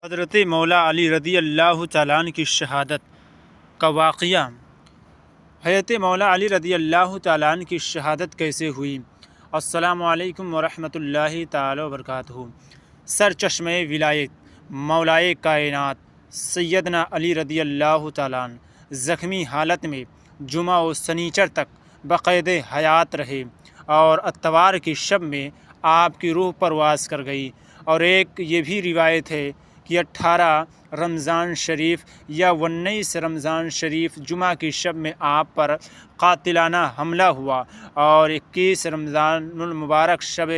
حضرت مولا علی رضی اللہ تعالیٰ عنہ کی شہادت کا واقعہ۔ حضرت مولا علی رضی اللہ تعالیٰ عنہ کی شہادت کیسے ہوئی؟ السلام علیکم ورحمۃ اللہ تعالی وبرکاتہ۔ سر چشمہ ولایت مولائے کائنات سیدنا علی رضی اللہ تعالیٰ عنہ زخمی حالت میں جمعہ و سنیچر تک بقید حیات رہے اور اتوار کی شب میں آپ کی روح پرواز کر گئی۔ اور ایک یہ بھی روایت ہے کہ 18 رمضان شریف یا 19 رمضان شریف جمعہ کی شب میں آپ پر قاتلانہ حملہ ہوا اور 21 رمضان المبارک شب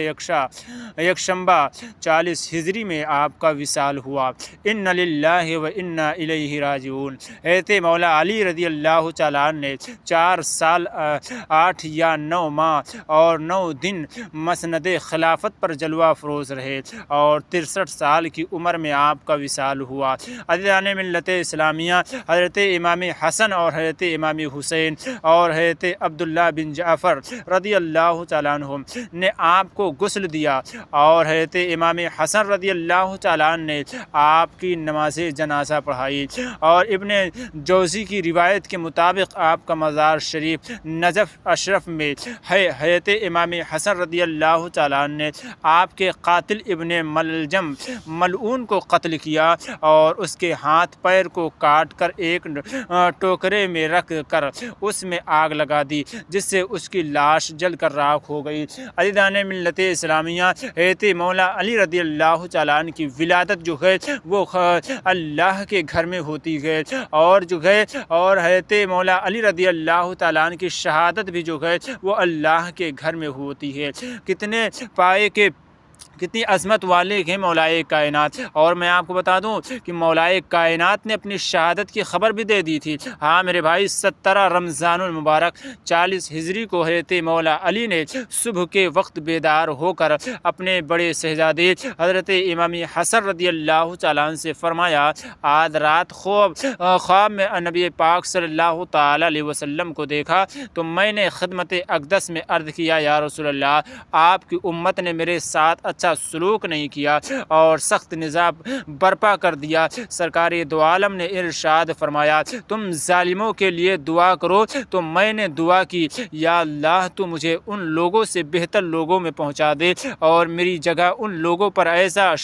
یکشنبہ 40 ہجری میں آپ کا وصال ہوا۔ ان للہ و انا الیہ راجعون۔ حضرت مولا علی رضی اللہ تعالیٰ عنہ نے 4 سال 8 یا 9 ماہ اور 9 دن مسند خلافت پر جلوہ افروز رہے اور 63 سال کی عمر میں آپ کا وصال ہوا۔ عزیزان ملت اسلامیہ، حضرت امام حسن اور حضرت امام حسین اور حضرت عبداللہ بن جعفر رضی اللہ تعالیٰ عنہ نے آپ کو غسل دیا اور حضرت امام حسن رضی اللہ تعالیٰ عنہ نے آپ کی نماز جنازہ پڑھائی۔ اور ابن جوزی کی روایت کے مطابق آپ کا مزار شریف نجف اشرف میں ہے۔ حضرت امام حسن رضی اللہ تعالیٰ عنہ نے آپ کے قاتل ابن ملجم ملعون کو قتل کیا اور اس کے ہاتھ پیر کو کاٹ کر ایک ٹوکرے میں رکھ کر اس میں آگ لگا دی، جس سے اس کی لاش جل کر راکھ ہو گئی۔ عزیزان ملت اسلامیہ، حضرت مولا علی رضی اللہ تعالیٰ عنہ کی ولادت جو ہے وہ اللہ کے گھر میں ہوتی ہے اور جو ہے اور حضرت مولا علی رضی اللہ تعالیٰ عنہ کی شہادت بھی جو ہے وہ اللہ کے گھر میں ہوتی ہے۔ کتنے پائے کے کتنی عظمت والے ہیں مولائے کائنات۔ اور میں آپ کو بتا دوں کہ مولائے کائنات نے اپنی شہادت کی خبر بھی دے دی تھی۔ ہاں میرے بھائی، 17 رمضان المبارک 40 ہجری کو حضرت مولا علی نے صبح کے وقت بیدار ہو کر اپنے بڑے شہزادے حضرت امام حسن رضی اللہ تعالیٰ عنہ سے فرمایا، آج رات خواب میں نبی پاک صلی اللہ تعالیٰ علیہ وسلم کو دیکھا تو میں نے خدمت اقدس میں عرض کیا، یا رسول اللہ، آپ کی امت نے میرے ساتھ اچھا سلوک نہیں کیا اور سخت نظام برپا کر دیا۔ سرکار دو عالم نے ارشاد فرمایا، تم ظالموں کے لیے دعا کرو، تو میں نے دعا کی، یا اللہ تو مجھے ان لوگوں سے بہتر لوگوں میں پہنچا دے اور میری جگہ ان لوگوں پر ایسا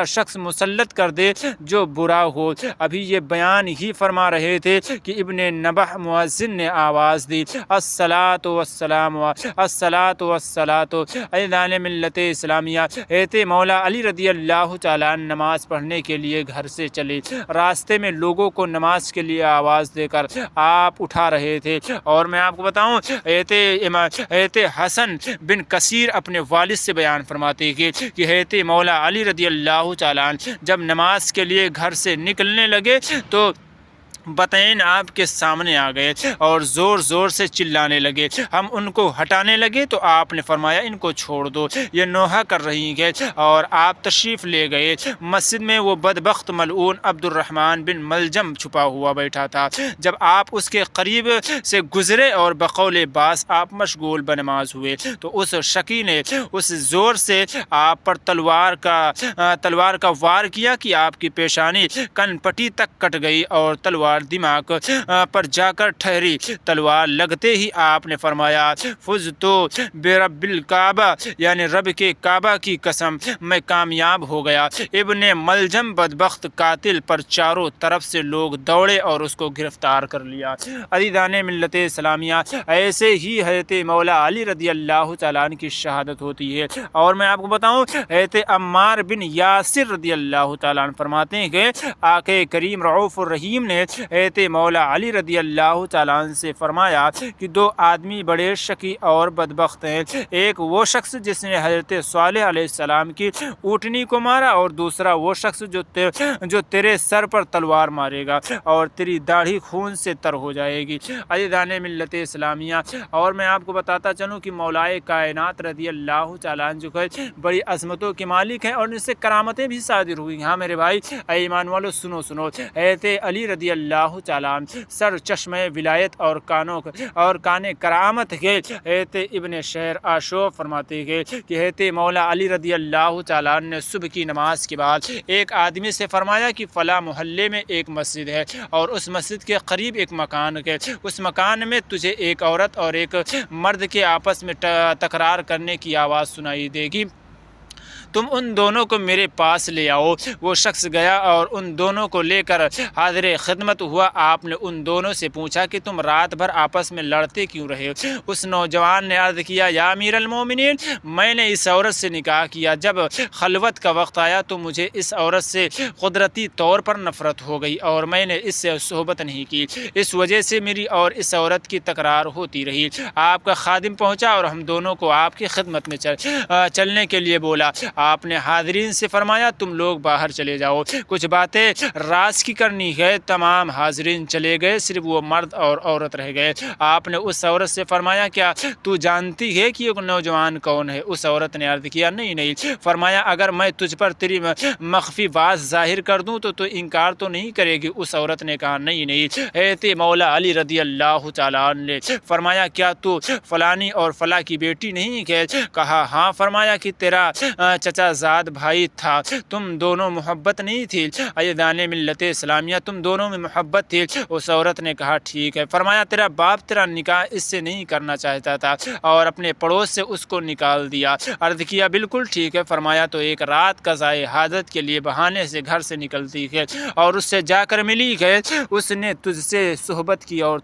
شخص مسلط کر دے جو برا ہو۔ ابھی یہ بیان ہی فرما رہے تھے کہ ابن نبح مؤذن نے آواز دی، الصلاۃ والسلام الصلاۃ والصلاۃ۔ عزیزان ملت اسلامیہ، حضرت مولا علی رضی اللہ تعالیٰ عنہ نماز پڑھنے کے لیے گھر سے چلے۔ راستے میں لوگوں کو نماز کے لیے آواز دے کر آپ اٹھا رہے تھے۔ اور میں آپ کو بتاؤں، حضرت حسن بن کثیر اپنے والد سے بیان فرماتے کہ حضرت مولا علی رضی اللہ تعالیٰ عنہ جب نماز کے لیے گھر سے نکلنے لگے تو بطین آپ کے سامنے آ گئے اور زور زور سے چلانے لگے۔ ہم ان کو ہٹانے لگے تو آپ نے فرمایا، ان کو چھوڑ دو، یہ نوحہ کر رہی ہے، اور آپ تشریف لے گئے۔ مسجد میں وہ بدبخت ملعون عبد الرحمن بن ملجم چھپا ہوا بیٹھا تھا۔ جب آپ اس کے قریب سے گزرے اور بقول باس آپ مشغول بنماز ہوئے تو اس شکی نے اس زور سے آپ پر تلوار کا وار کیا کہ آپ کی پیشانی کن پٹی تک کٹ گئی اور تلوار دماغ پر جا کر ٹھہری۔ تلوار لگتے ہی آپ نے فرمایا، فزتو برب الکعبہ، یعنی رب کے کعبہ کی قسم میں کامیاب ہو گیا۔ ابن ملجم بدبخت قاتل پر چاروں طرف سے لوگ دوڑے اور اس کو گرفتار کر لیا۔ عزیزان ملت اسلامیہ، ایسے ہی حضرت مولا علی رضی اللہ تعالیٰ عنہ کی شہادت ہوتی ہے۔ اور میں آپ کو بتاؤں، حضرت عمار بن یاسر رضی اللہ تعالیٰ عنہ فرماتے ہیں کہ آقا کریم رعوف الرحیم نے حضرت مولا علی رضی اللہ تعالیٰ عنہ سے فرمایا کہ 2 آدمی بڑے شقی اور بدبخت ہیں، ایک وہ شخص جس نے حضرت صالح علیہ السلام کی اونٹنی کو مارا، اور دوسرا وہ شخص جو تیرے سر پر تلوار مارے گا اور تیری داڑھی خون سے تر ہو جائے گی۔ عزیزان ملت اسلامیہ، اور میں آپ کو بتاتا چلوں کہ مولائے کائنات رضی اللہ تعالیٰ عنہ جو ہے بڑی عظمتوں کے مالک ہیں اور ان سے کرامتیں بھی صادر ہوئی ہیں۔ ہاں میرے بھائی، اے ایمان والو، سنو، حضرت علی رضی اللہ اللہ تعالیٰ سر چشمہ ولایت اور کان کرامت کے حضرت ابن شہر آشوب فرماتے ہیں کہ حضرت مولا علی رضی اللہ تعالیٰ نے صبح کی نماز کے بعد ایک آدمی سے فرمایا کہ فلاں محلے میں ایک مسجد ہے اور اس مسجد کے قریب ایک مکان ہے، اس مکان میں تجھے ایک عورت اور ایک مرد کے آپس میں تکرار کرنے کی آواز سنائی دے گی، تم ان دونوں کو میرے پاس لے آؤ۔ وہ شخص گیا اور ان دونوں کو لے کر حاضر خدمت ہوا۔ آپ نے ان دونوں سے پوچھا کہ تم رات بھر آپس میں لڑتے کیوں رہے؟ اس نوجوان نے عرض کیا، یا امیر المومنین، میں نے اس عورت سے نکاح کیا، جب خلوت کا وقت آیا تو مجھے اس عورت سے قدرتی طور پر نفرت ہو گئی اور میں نے اس سے صحبت نہیں کی، اس وجہ سے میری اور اس عورت کی تکرار ہوتی رہی۔ آپ کا خادم پہنچا اور ہم دونوں کو آپ کی خدمت میں چلنے کے لیے بولا۔ آپ نے حاضرین سے فرمایا، تم لوگ باہر چلے جاؤ، کچھ باتیں راز کی کرنی ہے۔ تمام حاضرین چلے گئے، صرف وہ مرد اور عورت رہ گئے۔ آپ نے اس عورت سے فرمایا، کیا تو جانتی ہے کہ یہ نوجوان کون ہے؟ اس عورت نے عرض کیا، نہیں۔ فرمایا، اگر میں تجھ پر تیری مخفی بات ظاہر کر دوں تو انکار تو نہیں کرے گی؟ اس عورت نے کہا، نہیں۔ حضرت مولا علی رضی اللہ تعالیٰ نے فرمایا، کیا تو فلانی اور فلاں کی بیٹی نہیں ہے؟ کہا، ہاں۔ فرمایا کہ تیرا چچا زاد بھائی تھا، تم دونوں محبت نہیں تھی؟ ایدان ملت اسلامیہ، تم دونوں میں محبت تھی؟ اس عورت نے کہا، ٹھیک ہے۔ فرمایا، تیرا باپ تیرا نکاح اس سے نہیں کرنا چاہتا تھا اور اپنے پڑوس سے اس کو نکال دیا؟ عرض کیا، بالکل ٹھیک ہے۔ فرمایا، تو ایک رات قضائے حاجت کے لیے بہانے سے گھر سے نکلتی ہے اور اس سے جا کر ملی ہے، اس نے تجھ سے صحبت کی اور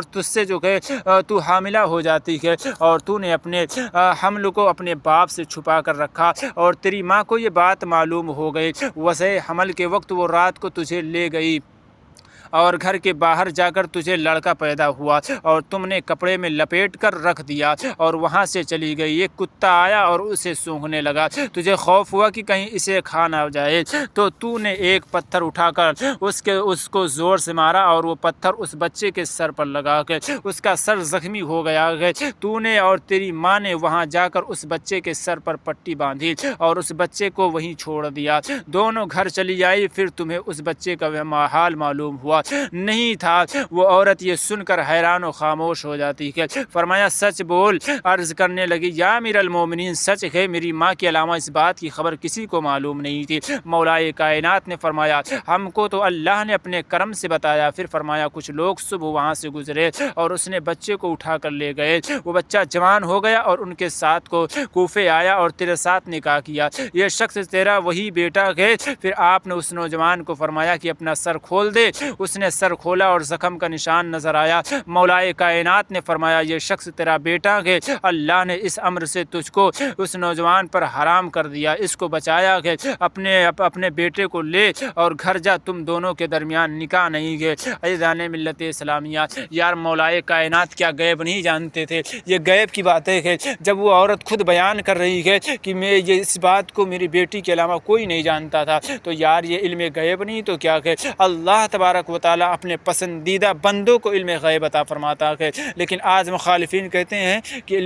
تجھ سے جو ہے تو حاملہ ہو جاتی ہے اور تو نے اپنے حمل کو اپنے باپ سے چھپا کر رکھا اور تیری ماں کو یہ بات معلوم ہو گئی، وضع حمل کے وقت وہ رات کو تجھے لے گئی اور گھر کے باہر جا کر تجھے لڑکا پیدا ہوا اور تم نے کپڑے میں لپیٹ کر رکھ دیا اور وہاں سے چلی گئی۔ ایک کتا آیا اور اسے سونگھنے لگا، تجھے خوف ہوا کہ کہیں اسے کھا نہ جائے تو نے ایک پتھر اٹھا کر اس کو زور سے مارا اور وہ پتھر اس بچے کے سر پر لگا کے اس کا سر زخمی ہو گیا ہے۔ تو نے اور تیری ماں نے وہاں جا کر اس بچے کے سر پر پٹی باندھی اور اس بچے کو وہیں چھوڑ دیا۔ دونوں گھر چلی آئی، پھر تمہیں اس بچے کا حال معلوم ہوا نہیں تھا۔ وہ عورت یہ سن کر حیران و خاموش ہو جاتی ہے۔ فرمایا، سچ بول۔ عرض کرنے لگی، یا امیر المومنین، سچ ہے، میری ماں کے علاوہ اس بات کی خبر کسی کو معلوم نہیں تھی۔ مولائے کائنات نے فرمایا، ہم کو تو اللہ نے اپنے کرم سے بتایا۔ پھر فرمایا، کچھ لوگ صبح وہاں سے گزرے اور اس نے بچے کو اٹھا کر لے گئے، وہ بچہ جوان ہو گیا اور ان کے ساتھ کو کوفے آیا اور تیرے ساتھ نکاح کیا، یہ شخص تیرا وہی بیٹا ہے۔ پھر آپ نے اس نوجوان کو فرمایا کہ اپنا سر کھول دے۔ اس نے سر کھولا اور زخم کا نشان نظر آیا۔ مولائے کائنات نے فرمایا، یہ شخص تیرا بیٹا ہے، اللہ نے اس امر سے تجھ کو اس نوجوان پر حرام کر دیا، اس کو بچایا ہے، اپنے بیٹے کو لے اور گھر جا، تم دونوں کے درمیان نکاح نہیں ہے۔ عزیزان ملت اسلامیہ، یار مولائے کائنات کیا غیب نہیں جانتے تھے؟ یہ غیب کی باتیں ہیں۔ جب وہ عورت خود بیان کر رہی ہے کہ میں یہ اس بات کو میری بیٹی کے علاوہ کوئی نہیں جانتا تھا، تو یار یہ علم غیب نہیں تو کیا ہے؟ اللہ تبارک و تعالیٰ اپنے پسندیدہ بندوں کو علم غیب عطا فرماتا ہے، لیکن آج مخالفین کہتے ہیں کہ علم